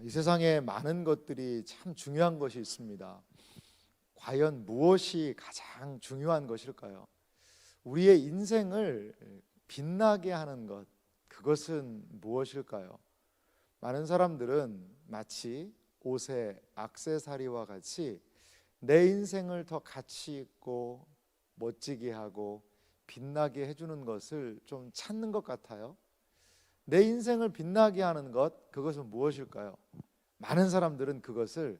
이 세상에 많은 것들이 참 중요한 것이 있습니다. 과연 무엇이 가장 중요한 것일까요? 우리의 인생을 빛나게 하는 것, 그것은 무엇일까요? 많은 사람들은 마치 옷의 액세서리와 같이 내 인생을 더 가치 있고 멋지게 하고 빛나게 해주는 것을 좀 찾는 것 같아요. 내 인생을 빛나게 하는 것, 그것은 무엇일까요? 많은 사람들은 그것을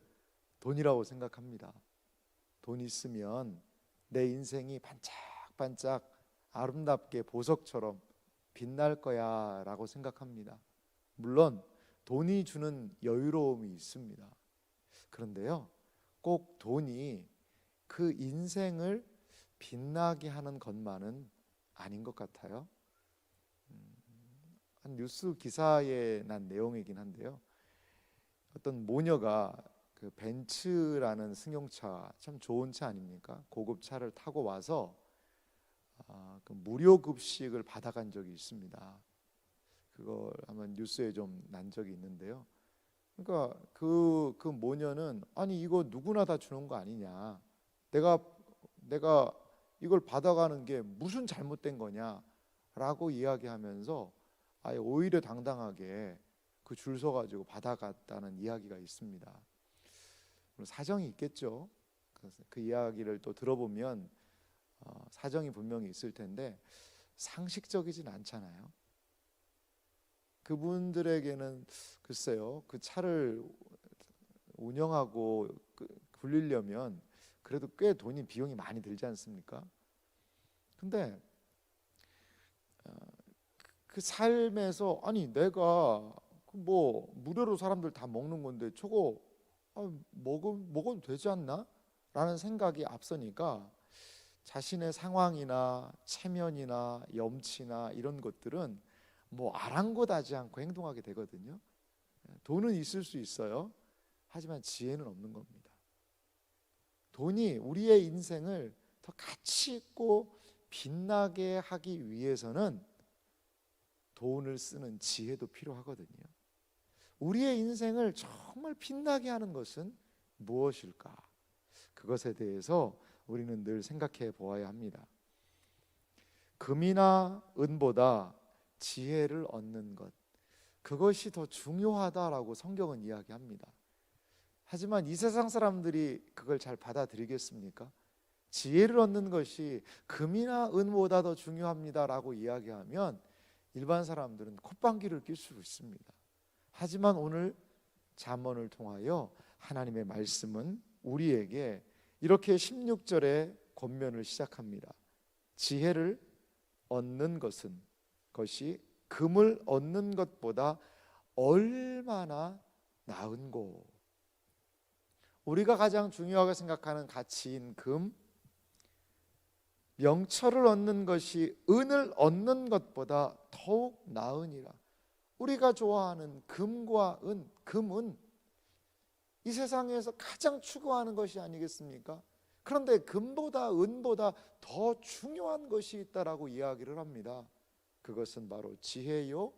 돈이라고 생각합니다. 돈 있으면 내 인생이 반짝반짝 아름답게 보석처럼 빛날 거야 라고 생각합니다. 물론 돈이 주는 여유로움이 있습니다. 그런데요, 꼭 돈이 그 인생을 빛나게 하는 것만은 아닌 것 같아요. 한 뉴스 기사에 난 내용이긴 한데요, 어떤 모녀가 그 벤츠라는 승용차, 참 좋은 차 아닙니까? 고급 차를 타고 와서 그 무료 급식을 받아간 적이 있습니다. 그걸 한번 뉴스에 좀 난 적이 있는데요. 그러니까 그 모녀는 아니 이거 누구나 다 주는 거 아니냐? 내가 이걸 받아가는 게 무슨 잘못된 거냐라고 이야기하면서 아예 오히려 당당하게 그 줄 서가지고 받아갔다는 이야기가 있습니다. 사정이 있겠죠. 그 이야기를 또 들어보면 사정이 분명히 있을 텐데 상식적이진 않잖아요. 그분들에게는 글쎄요, 그 차를 운영하고 굴리려면 그래도 꽤 비용이 많이 들지 않습니까? 근데 그 삶에서 아니 내가 뭐 무료로 사람들 다 먹는 건데 저거 먹어도 되지 않나? 라는 생각이 앞서니까 자신의 상황이나 체면이나 염치나 이런 것들은 뭐 아랑곳하지 않고 행동하게 되거든요. 돈은 있을 수 있어요. 하지만 지혜는 없는 겁니다. 돈이 우리의 인생을 더 가치 있고 빛나게 하기 위해서는 돈을 쓰는 지혜도 필요하거든요. 우리의 인생을 정말 빛나게 하는 것은 무엇일까? 그것에 대해서 우리는 늘 생각해 보아야 합니다. 금이나 은보다 지혜를 얻는 것, 그것이 더 중요하다라고 성경은 이야기합니다. 하지만 이 세상 사람들이 그걸 잘 받아들이겠습니까? 지혜를 얻는 것이 금이나 은보다 더 중요합니다라고 이야기하면 일반 사람들은 콧방귀를 낄 수 있습니다. 하지만 오늘 잠언을 통하여 하나님의 말씀은 우리에게 이렇게 16절에 권면을 시작합니다. 지혜를 얻는 것이 금을 얻는 것보다 얼마나 나은고. 우리가 가장 중요하게 생각하는 가치인 금, 명철을 얻는 것이 은을 얻는 것보다 더욱 나으니라. 우리가 좋아하는 금과 은, 금은 이 세상에서 가장 추구하는 것이 아니겠습니까? 그런데 금보다 은보다 더 중요한 것이 있다라고 이야기를 합니다. 그것은 바로 지혜요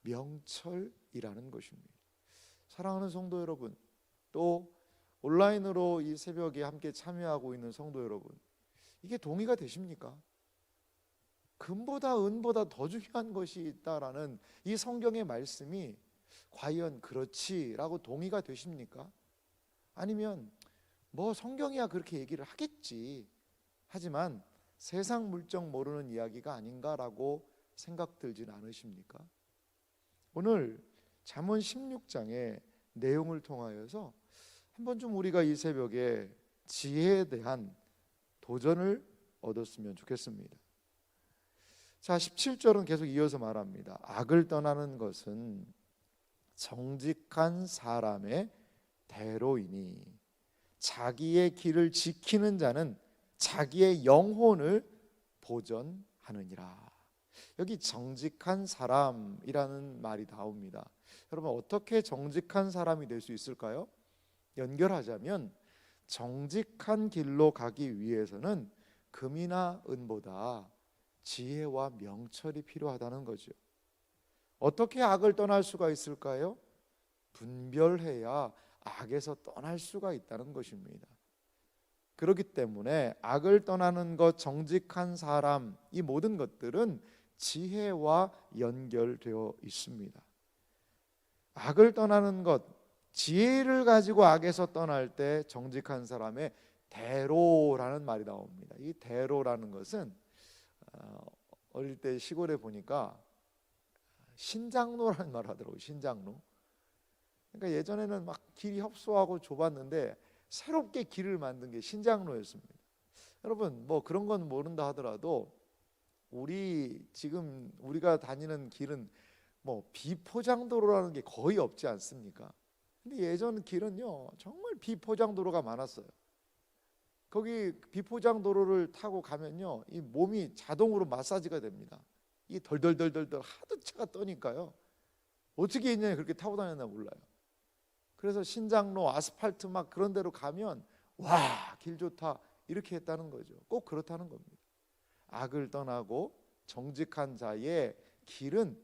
명철이라는 것입니다. 사랑하는 성도 여러분, 또 온라인으로 이 새벽에 함께 참여하고 있는 성도 여러분, 이게 동의가 되십니까? 금보다 은보다 더 중요한 것이 있다라는 이 성경의 말씀이 과연 그렇지라고 동의가 되십니까? 아니면 뭐 성경이야 그렇게 얘기를 하겠지, 하지만 세상 물정 모르는 이야기가 아닌가라고 생각 들진 않으십니까? 오늘 잠언 16장의 내용을 통하여서 한번 좀 우리가 이 새벽에 지혜에 대한 도전을 얻었으면 좋겠습니다. 자, 17절은 계속 이어서 말합니다. 악을 떠나는 것은 정직한 사람의 대로이니 자기의 길을 지키는 자는 자기의 영혼을 보전하느니라. 여기 정직한 사람이라는 말이 나옵니다. 여러분, 어떻게 정직한 사람이 될 수 있을까요? 연결하자면 정직한 길로 가기 위해서는 금이나 은보다 지혜와 명철이 필요하다는 거죠. 어떻게 악을 떠날 수가 있을까요? 분별해야 악에서 떠날 수가 있다는 것입니다. 그렇기 때문에 악을 떠나는 것, 정직한 사람, 이 모든 것들은 지혜와 연결되어 있습니다. 악을 떠나는 것, 지혜를 가지고 악에서 떠날 때 정직한 사람의 대로라는 말이 나옵니다. 이 대로라는 것은 어릴 때 시골에 보니까 신장로라는 말을 하더라고요. 신장로. 그러니까 예전에는 막 길이 협소하고 좁았는데 새롭게 길을 만든 게 신장로였습니다. 여러분, 뭐 그런 건 모른다 하더라도 지금 우리가 다니는 길은 뭐 비포장도로라는 게 거의 없지 않습니까? 근데 예전 길은요 정말 비포장도로가 많았어요. 거기 비포장도로를 타고 가면요 이 몸이 자동으로 마사지가 됩니다. 이 덜덜덜덜덜 하도 차가 떠니까요 어떻게 있냐 그렇게 타고 다녔나 몰라요. 그래서 신장로, 아스팔트 막 그런 데로 가면 와, 길 좋다 이렇게 했다는 거죠. 꼭 그렇다는 겁니다. 악을 떠나고 정직한 자의 길은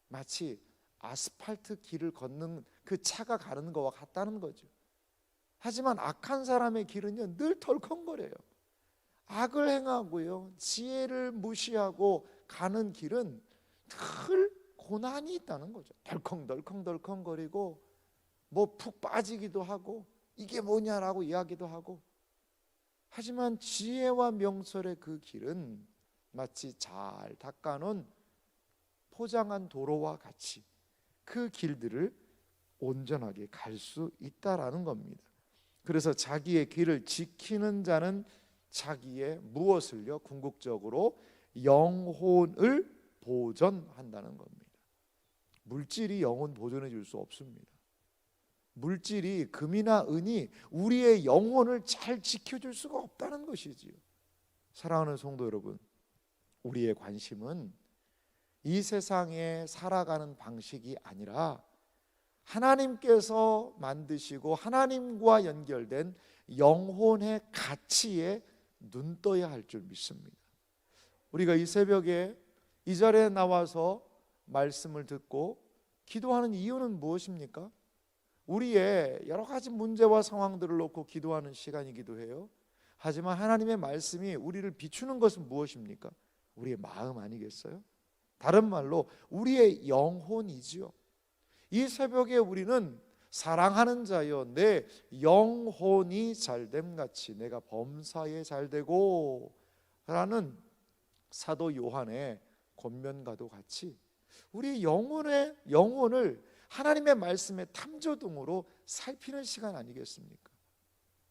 마치 아스팔트 길을 걷는 그 차가 가는 것과 같다는 거죠. 하지만 악한 사람의 길은요 늘 덜컹거려요. 악을 행하고요 지혜를 무시하고 가는 길은 늘 고난이 있다는 거죠. 덜컹덜컹거리고 뭐 푹 빠지기도 하고 이게 뭐냐라고 이야기도 하고. 하지만 지혜와 명철의 그 길은 마치 잘 닦아놓은 포장한 도로와 같이 그 길들을 온전하게 갈 수 있다라는 겁니다. 그래서 자기의 길을 지키는 자는 자기의 무엇을요? 궁극적으로 영혼을 보존한다는 겁니다. 물질이 영혼 보존해 줄 수 없습니다. 물질이 금이나 은이 우리의 영혼을 잘 지켜줄 수가 없다는 것이지요. 사랑하는 성도 여러분, 우리의 관심은 이 세상에 살아가는 방식이 아니라 하나님께서 만드시고 하나님과 연결된 영혼의 가치에 눈 떠야 할 줄 믿습니다. 우리가 이 새벽에 이 자리에 나와서 말씀을 듣고 기도하는 이유는 무엇입니까? 우리의 여러 가지 문제와 상황들을 놓고 기도하는 시간이기도 해요. 하지만 하나님의 말씀이 우리를 비추는 것은 무엇입니까? 우리의 마음 아니겠어요? 다른 말로 우리의 영혼이지요. 이 새벽에 우리는 사랑하는 자여 내 영혼이 잘됨같이 내가 범사에 잘되고 라는 사도 요한의 권면과도 같이 우리 영혼을 하나님의 말씀의 탐조등으로 살피는 시간 아니겠습니까?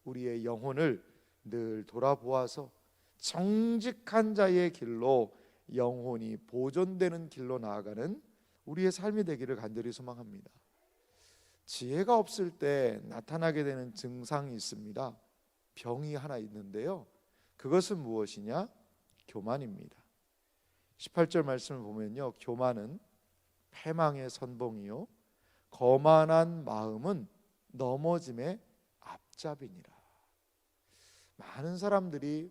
우리의 영혼을 늘 돌아보아서 정직한 자의 길로 영혼이 보존되는 길로 나아가는 우리의 삶이 되기를 간절히 소망합니다. 지혜가 없을 때 나타나게 되는 증상이 있습니다. 병이 하나 있는데요. 그것은 무엇이냐? 교만입니다. 18절 말씀을 보면요. 교만은 패망의 선봉이요 거만한 마음은 넘어짐의 앞잡이니라. 많은 사람들이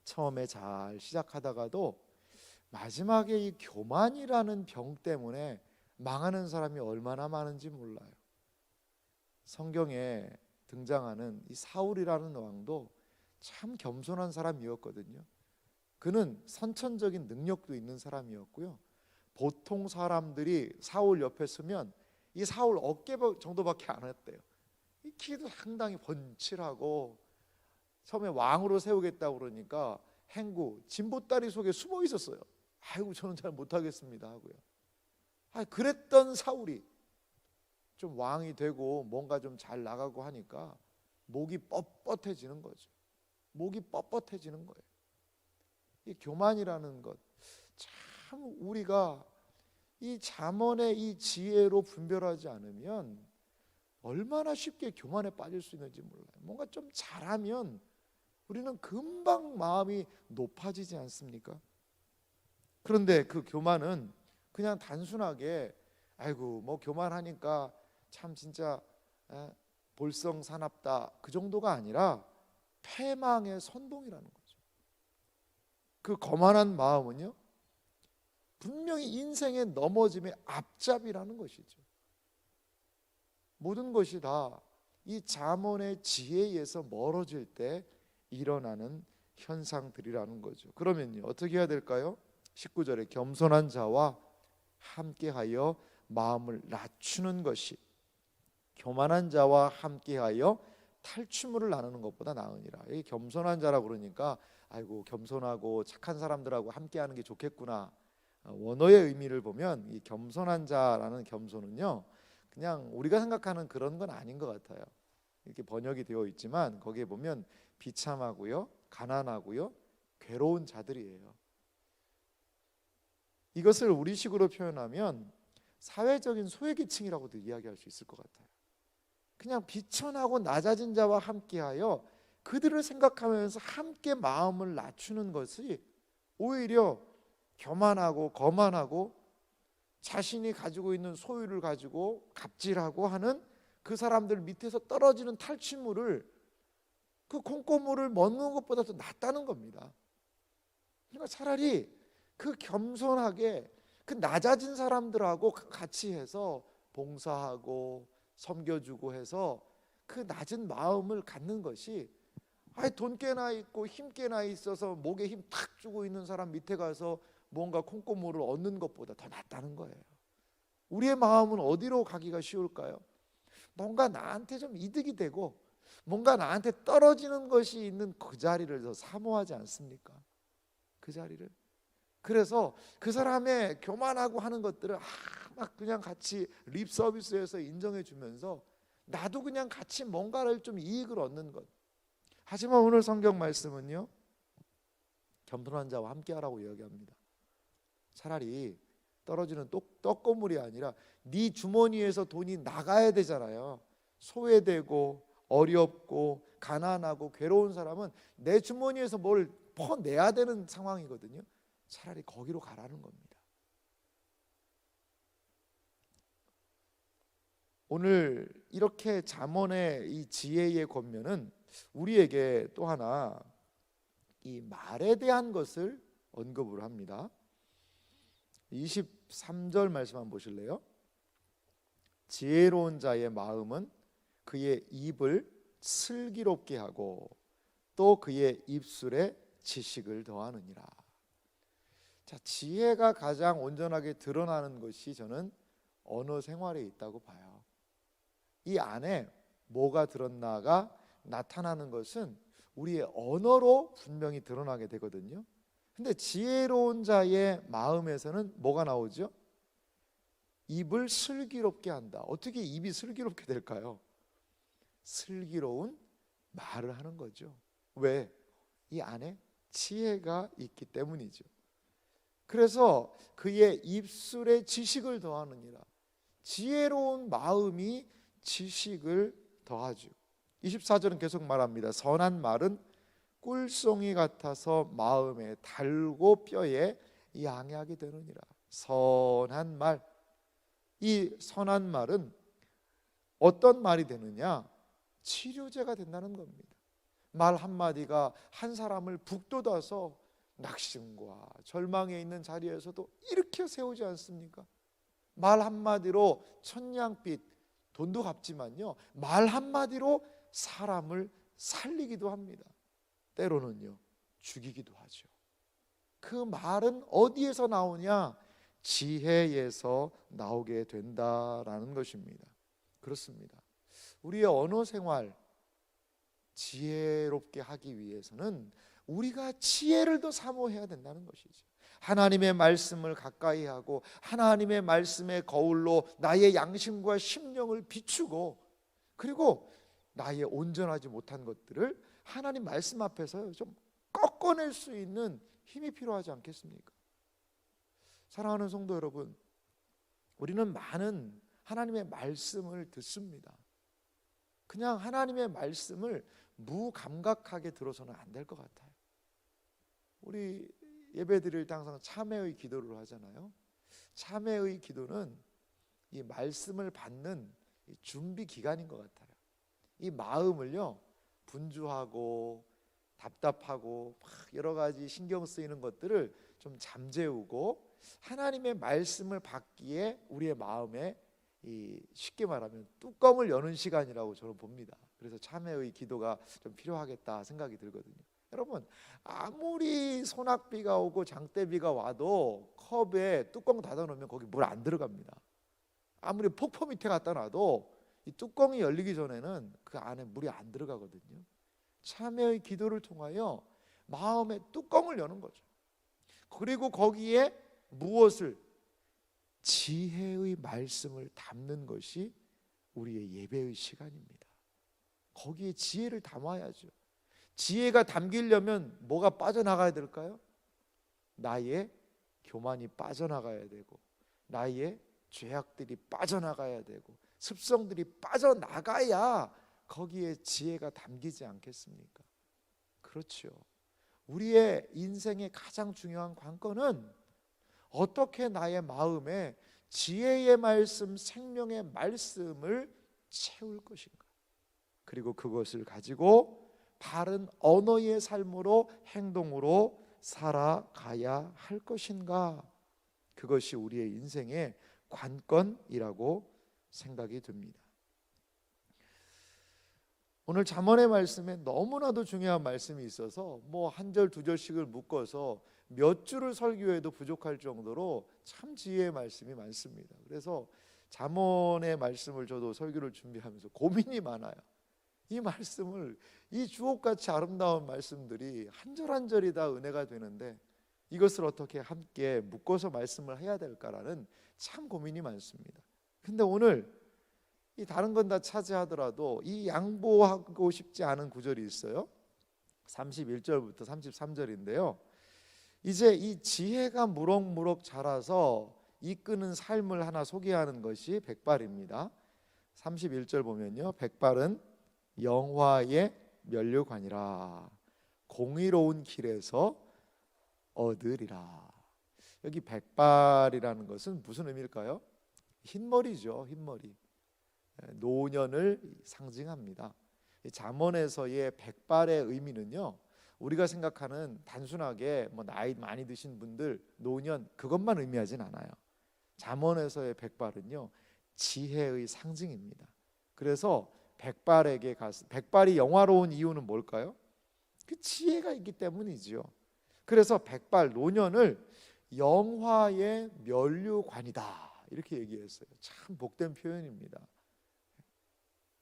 처음에 잘 시작하다가도 마지막에 이 교만이라는 병 때문에 망하는 사람이 얼마나 많은지 몰라요. 성경에 등장하는 이 사울이라는 왕도 참 겸손한 사람이었거든요. 그는 선천적인 능력도 있는 사람이었고요. 보통 사람들이 사울 옆에 서면 이 사울 어깨 정도밖에 안 했대요. 이 키도 상당히 번칠하고 처음에 왕으로 세우겠다고 그러니까 행구 진보다리 속에 숨어 있었어요. 아이고 저는 잘 못하겠습니다 하고요. 그랬던 사울이 좀 왕이 되고 뭔가 좀 잘 나가고 하니까 목이 뻣뻣해지는 거죠. 목이 뻣뻣해지는 거예요. 이 교만이라는 것, 참 우리가 이 잠언의 이 지혜로 분별하지 않으면 얼마나 쉽게 교만에 빠질 수 있는지 몰라요. 뭔가 좀 잘하면 우리는 금방 마음이 높아지지 않습니까? 그런데 그 교만은 그냥 단순하게 아이고 뭐 교만하니까 참 진짜 볼성사납다 그 정도가 아니라 패망의 선봉이라는 거죠. 그 거만한 마음은요 분명히 인생의 넘어짐의 앞잡이라는 것이죠. 모든 것이 다 이 잠언의 지혜에 의해서 멀어질 때 일어나는 현상들이라는 거죠. 그러면요, 어떻게 해야 될까요? 19절에 겸손한 자와 함께하여 마음을 낮추는 것이 교만한 자와 함께하여 탈취물을 나누는 것보다 나으니라. 이 겸손한 자라 그러니까 아이고 겸손하고 착한 사람들하고 함께하는 게 좋겠구나. 원어의 의미를 보면 이 겸손한 자라는 겸손은요, 그냥 우리가 생각하는 그런 건 아닌 것 같아요. 이렇게 번역이 되어 있지만 거기에 보면 비참하고요, 가난하고요, 괴로운 자들이에요. 이것을 우리식으로 표현하면 사회적인 소외계층이라고도 이야기할 수 있을 것 같아요. 그냥 비천하고 낮아진 자와 함께하여 그들을 생각하면서 함께 마음을 낮추는 것이 오히려 교만하고 거만하고 자신이 가지고 있는 소유를 가지고 갑질하고 하는 그 사람들 밑에서 떨어지는 탈취물을, 그 콩고물을 먹는 것보다 더 낫다는 겁니다. 그러니까 차라리 그 겸손하게 그 낮아진 사람들하고 같이 해서 봉사하고 섬겨주고 해서 그 낮은 마음을 갖는 것이, 돈 꽤나 있고 힘 꽤나 있어서 목에 힘 탁 주고 있는 사람 밑에 가서 뭔가 콩고물을 얻는 것보다 더 낫다는 거예요. 우리의 마음은 어디로 가기가 쉬울까요? 뭔가 나한테 좀 이득이 되고 뭔가 나한테 떨어지는 것이 있는 그 자리를 더 사모하지 않습니까? 그 자리를. 그래서 그 사람의 교만하고 하는 것들을 막 그냥 같이 립 서비스에서 인정해 주면서 나도 그냥 같이 뭔가를 좀 이익을 얻는 것. 하지만 오늘 성경 말씀은요, 겸손한 자와 함께하라고 이야기합니다. 차라리 떨어지는 떡고물이 아니라 네 주머니에서 돈이 나가야 되잖아요. 소외되고 어렵고 가난하고 괴로운 사람은 내 주머니에서 뭘 퍼내야 되는 상황이거든요. 차라리 거기로 가라는 겁니다. 오늘 이렇게 잠언의 이 지혜의 권면은 우리에게 또 하나 이 말에 대한 것을 언급을 합니다. 23절 말씀 한번 보실래요? 지혜로운 자의 마음은 그의 입을 슬기롭게 하고 또 그의 입술에 지식을 더하느니라. 자, 지혜가 가장 온전하게 드러나는 것이 저는 언어 생활에 있다고 봐요. 이 안에 뭐가 들었나가 나타나는 것은 우리의 언어로 분명히 드러나게 되거든요. 근데 지혜로운 자의 마음에서는 뭐가 나오죠? 입을 슬기롭게 한다. 어떻게 입이 슬기롭게 될까요? 슬기로운 말을 하는 거죠. 왜? 이 안에 지혜가 있기 때문이죠. 그래서 그의 입술에 지식을 더하느니라. 지혜로운 마음이 지식을 더하죠. 24절은 계속 말합니다. 선한 말은 꿀송이 같아서 마음에 달고 뼈에 양약이 되느니라. 선한 말. 이 선한 말은 어떤 말이 되느냐? 치료제가 된다는 겁니다. 말 한마디가 한 사람을 북돋아서 낙심과 절망에 있는 자리에서도 일으켜 세우지 않습니까? 말 한마디로 천냥빚, 돈도 갚지만요, 말 한마디로 사람을 살리기도 합니다. 때로는요, 죽이기도 하죠. 그 말은 어디에서 나오냐? 지혜에서 나오게 된다라는 것입니다. 그렇습니다. 우리의 언어 생활 지혜롭게 하기 위해서는 우리가 지혜를 더 사모해야 된다는 것이죠. 하나님의 말씀을 가까이 하고 하나님의 말씀의 거울로 나의 양심과 심령을 비추고, 그리고 나의 온전하지 못한 것들을 하나님 말씀 앞에서 좀 꺾어낼 수 있는 힘이 필요하지 않겠습니까? 사랑하는 성도 여러분, 우리는 많은 하나님의 말씀을 듣습니다. 그냥 하나님의 말씀을 무감각하게 들어서는 안 될 것 같아요. 우리 예배드릴 때 항상 참회의 기도를 하잖아요. 참회의 기도는 이 말씀을 받는 준비 기간인 것 같아요. 이 마음을요, 분주하고 답답하고 막 여러 가지 신경 쓰이는 것들을 좀 잠재우고 하나님의 말씀을 받기에 우리의 마음에 쉽게 말하면 뚜껑을 여는 시간이라고 저는 봅니다. 그래서 참회의 기도가 좀 필요하겠다 생각이 들거든요. 여러분, 아무리 소낙비가 오고 장대비가 와도 컵에 뚜껑 닫아 놓으면 거기 물 안 들어갑니다. 아무리 폭포 밑에 갖다 놔도 이 뚜껑이 열리기 전에는 그 안에 물이 안 들어가거든요. 참회의 기도를 통하여 마음의 뚜껑을 여는 거죠. 그리고 거기에 무엇을? 지혜의 말씀을 담는 것이 우리의 예배의 시간입니다. 거기에 지혜를 담아야죠. 지혜가 담기려면 뭐가 빠져나가야 될까요? 나의 교만이 빠져나가야 되고, 나의 죄악들이 빠져나가야 되고, 습성들이 빠져나가야 거기에 지혜가 담기지 않겠습니까? 그렇죠. 우리의 인생의 가장 중요한 관건은 어떻게 나의 마음에 지혜의 말씀, 생명의 말씀을 채울 것인가, 그리고 그것을 가지고 바른 언어의 삶으로, 행동으로 살아가야 할 것인가, 그것이 우리의 인생의 관건이라고 생각이 듭니다. 오늘 잠언의 말씀에 너무나도 중요한 말씀이 있어서 뭐 한 절 두 절씩을 묶어서 몇 줄을 설교해도 부족할 정도로 참 지혜의 말씀이 많습니다. 그래서 잠언의 말씀을 저도 설교를 준비하면서 고민이 많아요. 이 말씀을, 이 주옥같이 아름다운 말씀들이 한 절 한 절이 다 은혜가 되는데 이것을 어떻게 함께 묶어서 말씀을 해야 될까라는 참 고민이 많습니다. 근데 오늘 이 다른 건 다 차지하더라도 이 양보하고 싶지 않은 구절이 있어요. 31절부터 33절인데요. 이제 이 지혜가 무럭무럭 자라서 이끄는 삶을 하나 소개하는 것이 백발입니다. 31절 보면요, 백발은 영화의 면류관이라 공의로운 길에서 얻으리라. 여기 백발이라는 것은 무슨 의미일까요? 흰머리죠. 흰머리. 노년을 상징합니다. 잠언에서의 백발의 의미는요, 우리가 생각하는 단순하게 뭐 나이 많이 드신 분들, 노년, 그것만 의미하진 않아요. 잠언에서의 백발은요, 지혜의 상징입니다. 그래서 백발이 영화로운 이유는 뭘까요? 그 지혜가 있기 때문이지요. 그래서 백발, 노년을 영화의 면류관이다 이렇게 얘기했어요. 참 복된 표현입니다.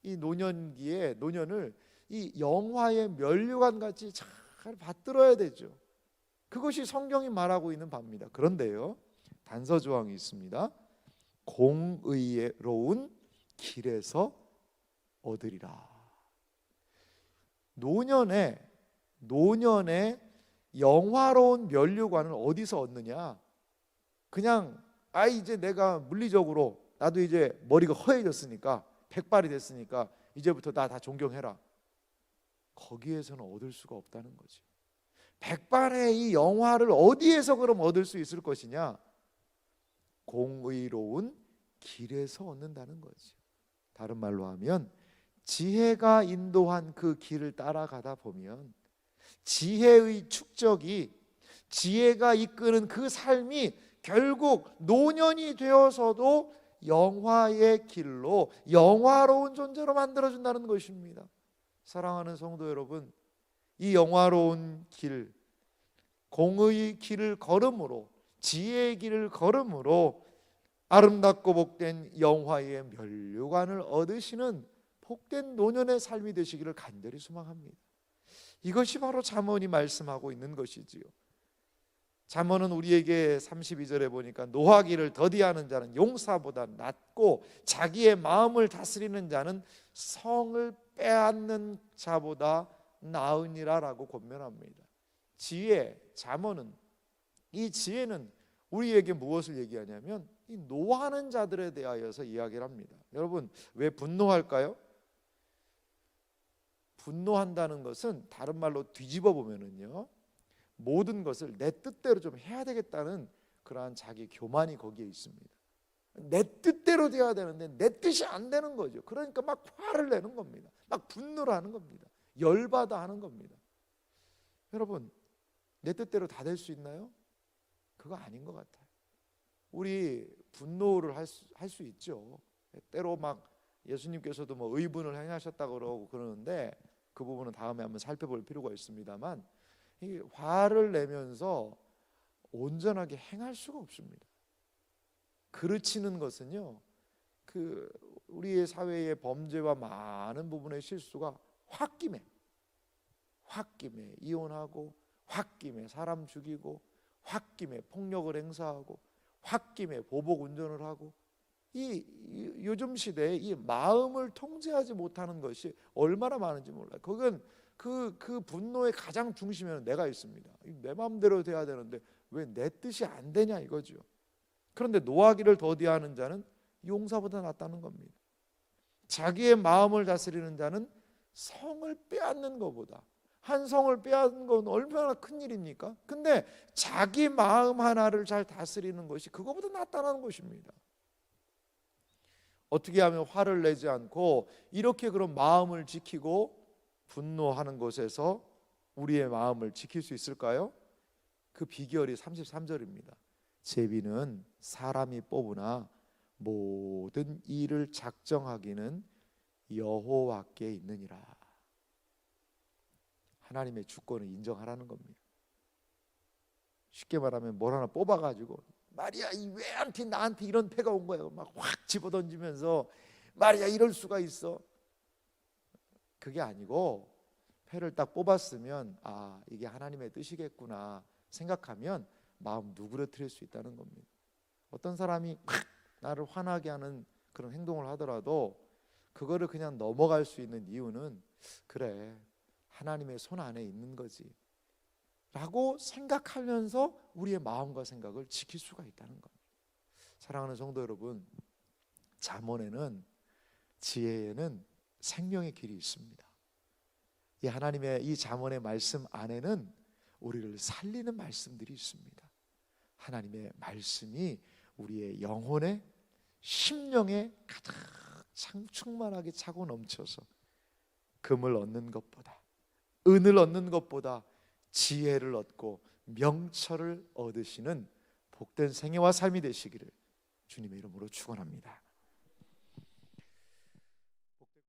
이 노년기에 노년을 이 영화의 면류관 같이 잘 받들어야 되죠. 그것이 성경이 말하고 있는 바입니다. 그런데요, 단서 조항이 있습니다. 공의로운 길에서 얻으리라. 노년에 영화로운 면류관을 어디서 얻느냐? 그냥 이제 내가 물리적으로 나도 이제 머리가 허해졌으니까, 백발이 됐으니까 이제부터 나 다 존경해라, 거기에서는 얻을 수가 없다는 거지. 백발의 이 영화를 어디에서 그럼 얻을 수 있을 것이냐? 공의로운 길에서 얻는다는 거지. 다른 말로 하면 지혜가 인도한 그 길을 따라가다 보면 지혜의 축적이, 지혜가 이끄는 그 삶이 결국 노년이 되어서도 영화의 길로, 영화로운 존재로 만들어준다는 것입니다. 사랑하는 성도 여러분, 이 영화로운 길, 공의 길을 걸음으로, 지혜의 길을 걸음으로 아름답고 복된 영화의 면류관을 얻으시는 복된 노년의 삶이 되시기를 간절히 소망합니다. 이것이 바로 잠언이 말씀하고 있는 것이지요. 잠언은 우리에게 32절에 보니까 노하기를 더디하는 자는 용사보다 낫고 자기의 마음을 다스리는 자는 성을 빼앗는 자보다 나으니라 라고 권면합니다. 지혜, 잠언은, 이 지혜는 우리에게 무엇을 얘기하냐면 이 노하는 자들에 대하여서 이야기를 합니다. 여러분, 왜 분노할까요? 분노한다는 것은 다른 말로 뒤집어 보면은요, 모든 것을 내 뜻대로 좀 해야 되겠다는 그러한 자기 교만이 거기에 있습니다. 내 뜻대로 돼야 되는데 내 뜻이 안 되는 거죠. 그러니까 막 화를 내는 겁니다. 막 분노를 하는 겁니다. 열받아 하는 겁니다. 여러분, 내 뜻대로 다 될 수 있나요? 그거 아닌 것 같아요. 우리 분노를 할 수 있죠. 때로 막 예수님께서도 뭐 의분을 행하셨다고 그러고 그러는데 그 부분은 다음에 한번 살펴볼 필요가 있습니다만, 이 화를 내면서 온전하게 행할 수가 없습니다. 그르치는 것은요, 그 우리의 사회의 범죄와 많은 부분의 실수가 홧김에 이혼하고, 홧김에 사람 죽이고, 홧김에 폭력을 행사하고, 홧김에 보복 운전을 하고, 이 요즘 시대에 이 마음을 통제하지 못하는 것이 얼마나 많은지 몰라요. 그건 그 분노의 가장 중심에는 내가 있습니다. 내 마음대로 돼야 되는데 왜 내 뜻이 안 되냐 이거죠. 그런데 노하기를 더디하는 자는 용사보다 낫다는 겁니다. 자기의 마음을 다스리는 자는 성을 빼앗는 것보다, 한 성을 빼앗는 건 얼마나 큰 일입니까? 근데 자기 마음 하나를 잘 다스리는 것이 그거보다 낫다는 것입니다. 어떻게 하면 화를 내지 않고 이렇게 그런 마음을 지키고 분노하는 것에서 우리의 마음을 지킬 수 있을까요? 그 비결이 33절입니다. 제비는 사람이 뽑으나 모든 일을 작정하기는 여호와께 있느니라. 하나님의 주권을 인정하라는 겁니다. 쉽게 말하면 뭘 하나 뽑아가지고 말이야 왜 나한테 이런 패가 온 거야 막 확 집어던지면서 말이야 이럴 수가 있어. 그게 아니고 패를 딱 뽑았으면 아 이게 하나님의 뜻이겠구나 생각하면 마음 누그러뜨릴 수 있다는 겁니다. 어떤 사람이 확 나를 화나게 하는 그런 행동을 하더라도 그거를 그냥 넘어갈 수 있는 이유는 그래 하나님의 손 안에 있는 거지 라고 생각하면서 우리의 마음과 생각을 지킬 수가 있다는 겁니다. 사랑하는 성도 여러분, 잠언에는 지혜에는 생명의 길이 있습니다. 이 하나님의 이 잠언의 말씀 안에는 우리를 살리는 말씀들이 있습니다. 하나님의 말씀이 우리의 영혼에 심령에 가득 충만하게 차고 넘쳐서 금을 얻는 것보다 은을 얻는 것보다 지혜를 얻고 명철을 얻으시는 복된 생애와 삶이 되시기를 주님의 이름으로 축원합니다.